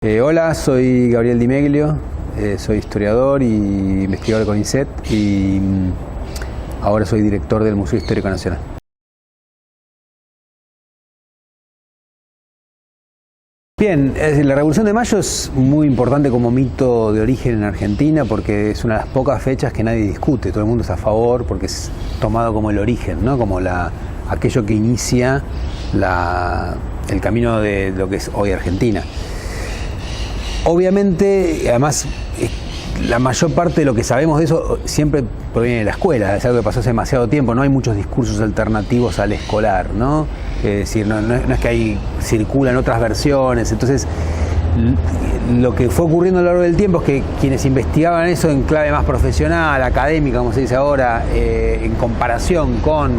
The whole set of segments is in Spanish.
Hola, soy Gabriel Di Meglio, soy historiador y investigador de CONICET y ahora soy director del Museo Histórico Nacional. Bien, la Revolución de Mayo es muy importante como mito de origen en Argentina porque es una de las pocas fechas que nadie discute, todo el mundo está a favor porque es tomado como el origen, ¿no? Como aquello que inicia el camino de lo que es hoy Argentina. Obviamente, además, la mayor parte de lo que sabemos de eso siempre proviene de la escuela, es algo que pasó hace demasiado tiempo, no hay muchos discursos alternativos al escolar, ¿no? Es decir, no es que ahí circulan otras versiones, entonces lo que fue ocurriendo a lo largo del tiempo es que quienes investigaban eso en clave más profesional, académica, como se dice ahora, en comparación con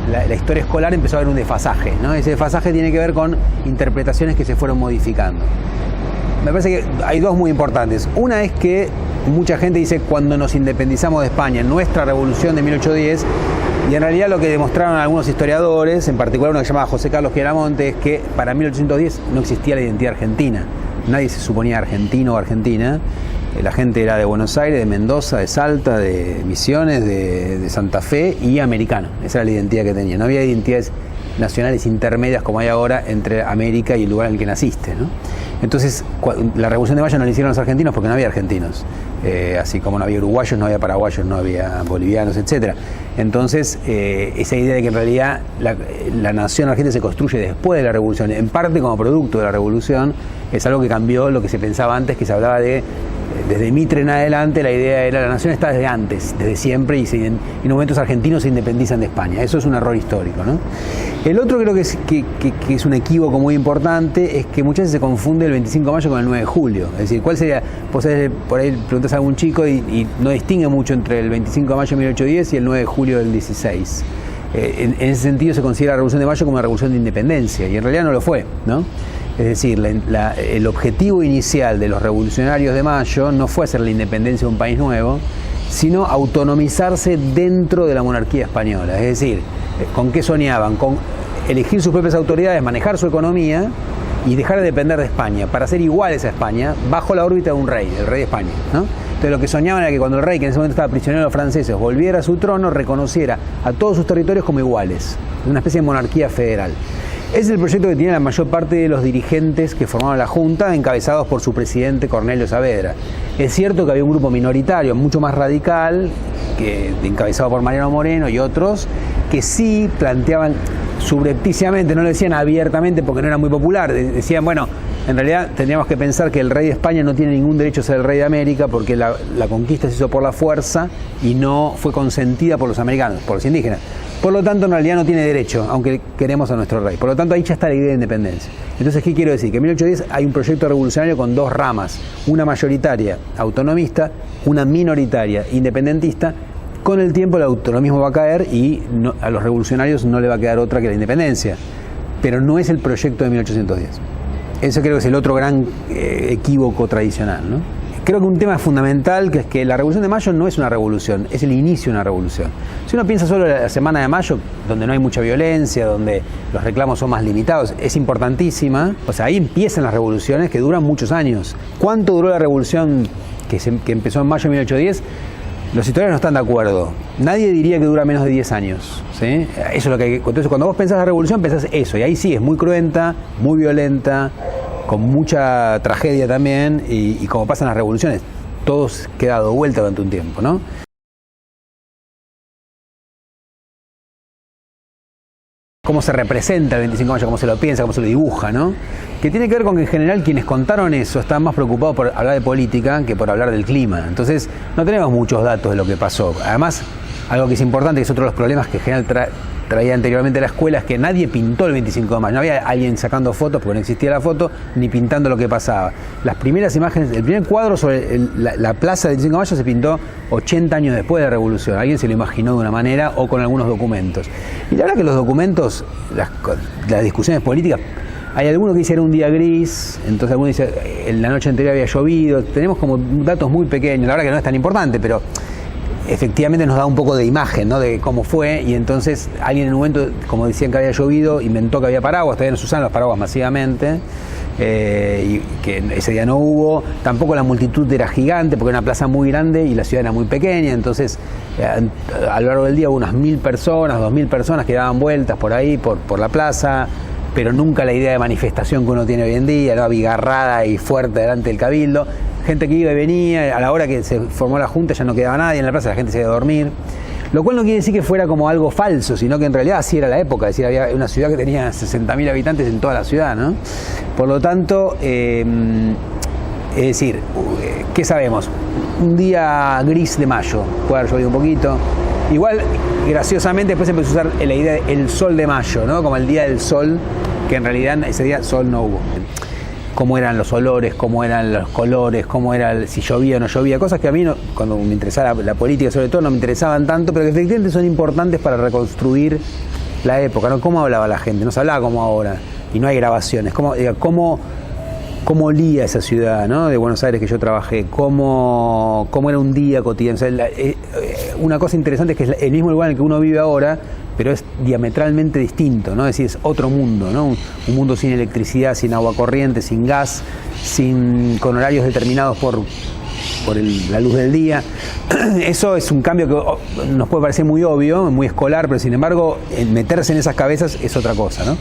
la historia escolar, empezó a haber un desfasaje, ¿no? Ese desfasaje tiene que ver con interpretaciones que se fueron modificando. Me parece que hay dos muy importantes. Una es que mucha gente dice cuando nos independizamos de España, nuestra revolución de 1810, y en realidad lo que demostraron algunos historiadores, en particular uno que se llamaba José Carlos Pieramonte, es que para 1810 no existía la identidad argentina. Nadie se suponía argentino o argentina. La gente era de Buenos Aires, de Mendoza, de Salta, de Misiones, de Santa Fe y americano. Esa era la identidad que tenía. No había identidades nacionales intermedias como hay ahora entre América y el lugar en el que naciste, ¿no? Entonces, la Revolución de Mayo no la hicieron los argentinos porque no había argentinos. Así como no había uruguayos, no había paraguayos, no había bolivianos, etc. Entonces, esa idea de que en realidad la nación argentina se construye después de la Revolución, en parte como producto de la Revolución, es algo que cambió lo que se pensaba antes, que se hablaba de desde Mitre en adelante, la idea era la nación está desde antes, desde siempre, y en momentos argentinos se independizan de España. Eso es un error histórico, ¿no? El otro creo que es un equívoco muy importante, es que muchas veces se confunde el 25 de mayo con el 9 de julio. Es decir, ¿cuál sería? Vos por ahí preguntás a algún chico y no distingue mucho entre el 25 de mayo de 1810 y el 9 de julio del 16. En ese sentido se considera la Revolución de Mayo como una revolución de independencia, y en realidad no lo fue, ¿no? Es decir, el objetivo inicial de los revolucionarios de Mayo no fue hacer la independencia de un país nuevo, sino autonomizarse dentro de la monarquía española. Es decir, ¿con qué soñaban? Con elegir sus propias autoridades, manejar su economía y dejar de depender de España, para ser iguales a España, bajo la órbita de un rey, el rey de España, ¿no? Entonces lo que soñaban era que cuando el rey, que en ese momento estaba prisionero de los franceses, volviera a su trono, reconociera a todos sus territorios como iguales, una especie de monarquía federal. Ese es el proyecto que tiene la mayor parte de los dirigentes que formaron la Junta, encabezados por su presidente Cornelio Saavedra. Es cierto que había un grupo minoritario, mucho más radical, encabezado por Mariano Moreno y otros, que sí planteaban subrepticiamente, no lo decían abiertamente porque no era muy popular, decían, bueno, en realidad tendríamos que pensar que el rey de España no tiene ningún derecho a ser el rey de América porque la conquista se hizo por la fuerza y no fue consentida por los americanos, por los indígenas. Por lo tanto, en realidad no tiene derecho, aunque queremos a nuestro rey. Por lo tanto, ahí ya está la idea de independencia. Entonces, ¿qué quiero decir? Que en 1810 hay un proyecto revolucionario con dos ramas, una mayoritaria autonomista, una minoritaria independentista. Con el tiempo el autonomismo va a caer y a los revolucionarios no le va a quedar otra que la independencia. Pero no es el proyecto de 1810. Eso creo que es el otro gran equívoco tradicional, ¿no? Creo que un tema fundamental, que es que la Revolución de Mayo no es una revolución, es el inicio de una revolución. Si uno piensa solo en la Semana de Mayo, donde no hay mucha violencia, donde los reclamos son más limitados, es importantísima. O sea, ahí empiezan las revoluciones que duran muchos años. ¿Cuánto duró la revolución que empezó en mayo de 1810? Los historiadores no están de acuerdo. Nadie diría que dura menos de 10 años, ¿sí? Eso es lo que entonces, cuando vos pensás la revolución, pensás eso. Y ahí sí, es muy cruenta, muy violenta, con mucha tragedia también, y como pasan las revoluciones, todo queda dado vuelta durante un tiempo, ¿no? Cómo se representa el 25 de mayo, cómo se lo piensa, cómo se lo dibuja, ¿no? Que tiene que ver con que en general quienes contaron eso están más preocupados por hablar de política que por hablar del clima. Entonces no tenemos muchos datos de lo que pasó. Además, algo que es importante, que es otro de los problemas que en general traía anteriormente la escuela, es que nadie pintó el 25 de mayo. No había alguien sacando fotos porque no existía la foto, ni pintando lo que pasaba. Las primeras imágenes, el primer cuadro sobre la plaza del 25 de mayo se pintó 80 años después de la Revolución. Alguien se lo imaginó de una manera o con algunos documentos. Y la verdad que los documentos, las discusiones políticas, hay algunos que dicen era un día gris, entonces algunos dicen en la noche anterior había llovido. Tenemos como datos muy pequeños, la verdad que no es tan importante, pero efectivamente nos da un poco de imagen, ¿no? De cómo fue, y entonces alguien en un momento, como decían que había llovido, inventó que había paraguas. Todavía no se usan los paraguas masivamente, y que ese día no hubo. Tampoco la multitud era gigante porque era una plaza muy grande y la ciudad era muy pequeña, entonces a lo largo del día hubo unas 1000 personas, 2000 personas que daban vueltas por ahí, por la plaza, pero nunca la idea de manifestación que uno tiene hoy en día, ¿no? Abigarrada y fuerte delante del cabildo. Gente que iba y venía, a la hora que se formó la junta ya no quedaba nadie en la plaza, la gente se iba a dormir. Lo cual no quiere decir que fuera como algo falso, sino que en realidad así era la época, es decir, había una ciudad que tenía 60.000 habitantes en toda la ciudad, ¿no? Por lo tanto, es decir, ¿qué sabemos? Un día gris de mayo, puede haber llovido un poquito. Igual, graciosamente, después empezó a usar la idea del sol de mayo, ¿no? Como el día del sol, que en realidad ese día sol no hubo. Cómo eran los olores, cómo eran los colores, cómo era si llovía o no llovía, cosas que a mí, no, cuando me interesaba la política sobre todo, no me interesaban tanto, pero que efectivamente son importantes para reconstruir la época, ¿no? ¿Cómo hablaba la gente? No se hablaba como ahora, y no hay grabaciones. ¿Cómo olía esa ciudad, ¿no? De Buenos Aires que yo trabajé? ¿Cómo era un día cotidiano? O sea, una cosa interesante es que es el mismo lugar en el que uno vive ahora, pero es diametralmente distinto, ¿no? Es decir, es otro mundo, ¿no? Un mundo sin electricidad, sin agua corriente, sin gas, con horarios determinados por la luz del día. Eso es un cambio que nos puede parecer muy obvio, muy escolar, pero sin embargo, meterse en esas cabezas es otra cosa, ¿no?